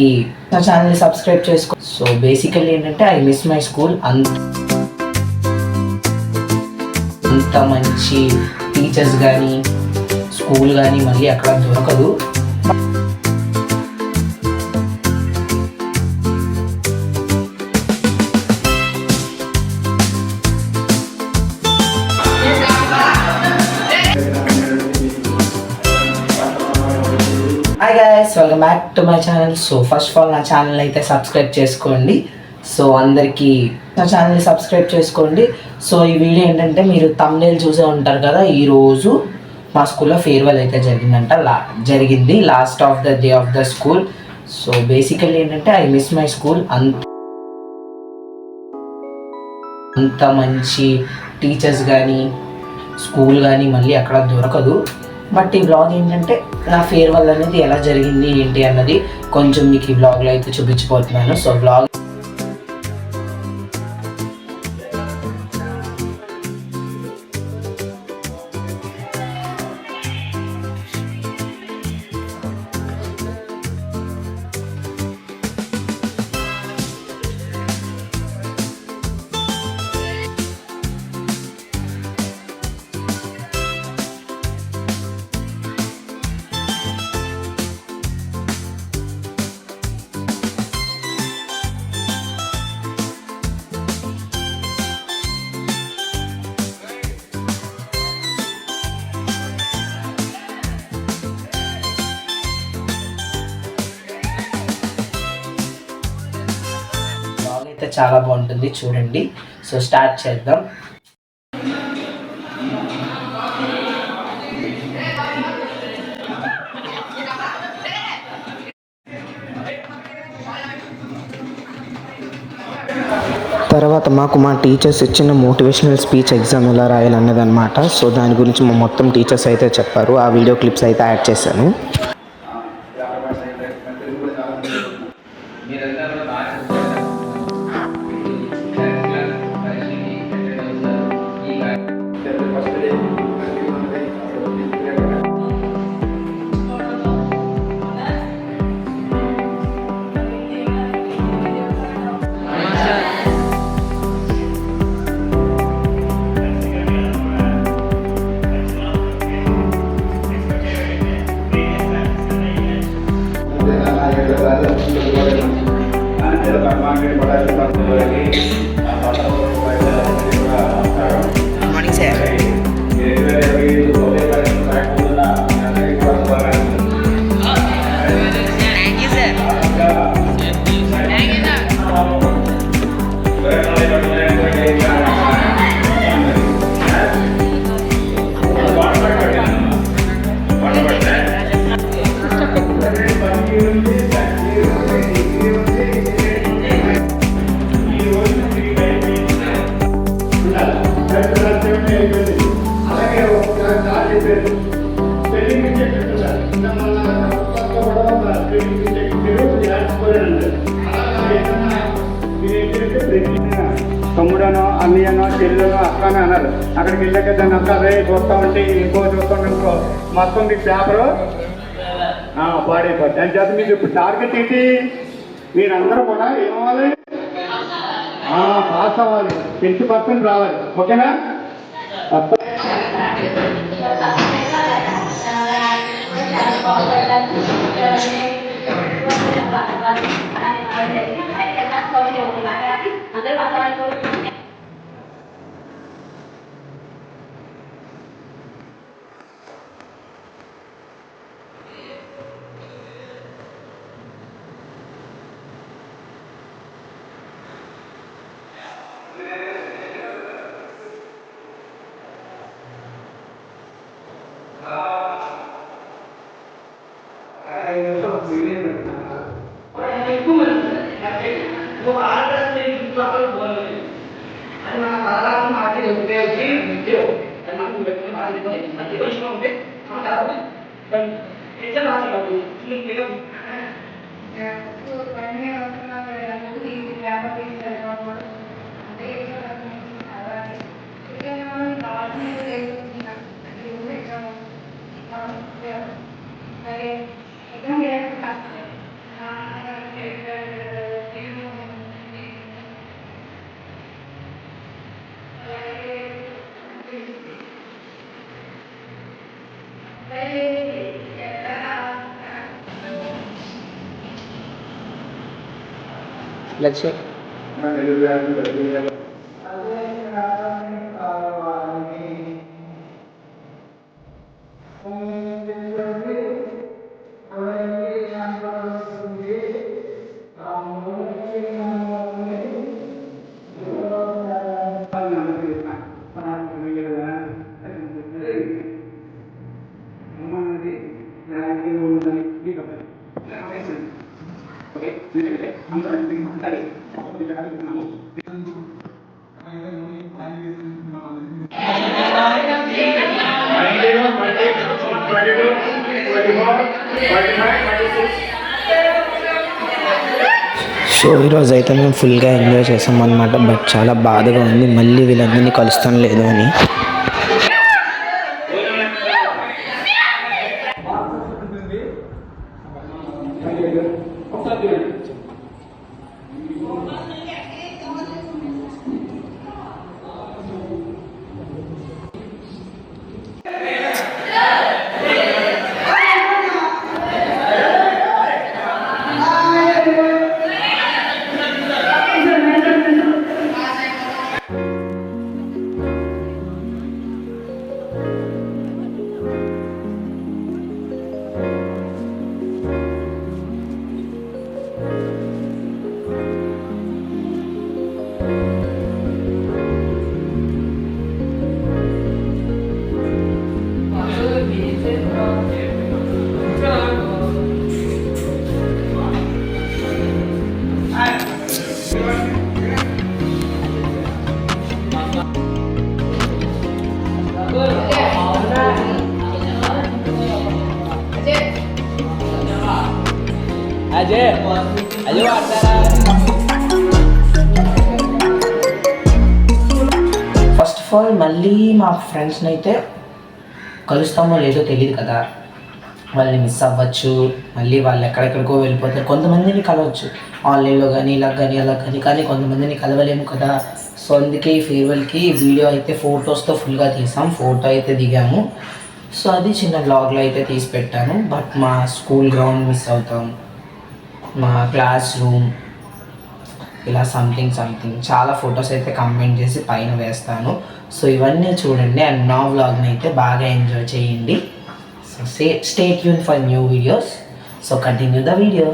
నా ఛానల్ని సబ్స్క్రైబ్ చేసుకో. సో బేసికల్లీ ఏంటంటే ఐ మిస్ మై స్కూల్. అంత మంచి టీచర్స్ కానీ స్కూల్ కానీ మళ్ళీ అక్కడ దొరకదు. Hi guys, welcome back to my channel. So first of all నా ఛానల్ అయితే సబ్స్క్రైబ్ చేసుకోండి. సో అందరికీ నా ఛానల్ని సబ్స్క్రైబ్ చేసుకోండి. సో ఈ వీడియో ఏంటంటే మీరు థంబ్నెయిల్ చూసే ఉంటారు కదా, ఈరోజు మా స్కూల్లో ఫేర్వెల్ అయితే జరిగింది last of the day of the school. So basically ఏంటంటే ఐ మిస్ మై స్కూల్. అంత మంచి టీచర్స్ కానీ స్కూల్ కానీ మళ్ళీ అక్కడ దొరకదు. బట్ ఈ బ్లాగ్ ఏంటంటే నా ఫేర్వెల్ అనేది ఎలా జరిగింది ఏంటి అన్నది కొంచెం మీకు ఈ బ్లాగ్లో అయితే చూపించిపోతున్నాను. సో బ్లాగ్ అయితే చాలా బాగుంటుంది, చూడండి. సో స్టార్ట్ చేద్దాం. తర్వాత మాకు మా టీచర్స్ ఇచ్చిన మోటివేషనల్ స్పీచ్ ఎగ్జామ్ ఎలా రాయాలన్నది అనమాట. సో దాని గురించి మా మొత్తం టీచర్స్ అయితే చెప్పారు. ఆ వీడియో క్లిప్స్ అయితే యాడ్ చేశాను. తమ్ముడనో అన్నయ్యనో చెల్లెనో అక్కనో అన్నారు. అక్కడికి వెళ్ళాక దాన్ని అంతా అదే చూస్తూ ఉంటే ఇంకో చూస్తాం మొత్తం మీకు పేపరు పాడైపోతుంది. దాని చేత మీకు ఇప్పుడు టార్గెట్ ఏంటి? మీరందరూ కూడా ఏమవ్వాలి? పాస్ అవ్వాలి, 50% రావాలి. ఓకేనా? Let's see. సో ఈరోజు అయితే మేము ఫుల్గా ఎంజాయ్ చేసాం అనమాట. బట్ చాలా బాధగా ఉంది మళ్ళీ వీళ్ళందరినీ కలుస్తాను లేదు అని. ఫస్ట్ ఆఫ్ ఆల్ మళ్ళీ మా ఫ్రెండ్స్ని అయితే కలుస్తామో లేదో తెలియదు కదా, వాళ్ళని మిస్ అవ్వచ్చు, మళ్ళీ వాళ్ళు ఎక్కడెక్కడికో వెళ్ళిపోతారు. కొంతమందిని కలవచ్చు ఆన్లైన్లో కానీ ఇలా కానీ అలా కానీ కొంతమందిని కలవలేము కదా. సో అందుకే ఈ ఫేర్వెల్కి వీడియో అయితే ఫొటోస్తో ఫుల్గా తీసాం, ఫోటో అయితే దిగాము. సో అది చిన్న బ్లాగ్లో అయితే తీసి పెట్టాను. బట్ మా స్కూల్ గ్రౌండ్ మిస్ అవుతాం, మా క్లాస్ రూమ్, ఇలా సంథింగ్ చాలా ఫొటోస్ అయితే కంమెంట్ చేసి పైన వేస్తాను. సో ఇవన్నీ చూడండి అండ్ నా వ్లాగ్ని అయితే బాగా ఎంజాయ్ చేయండి. So stay tune for new videos. So continue the video.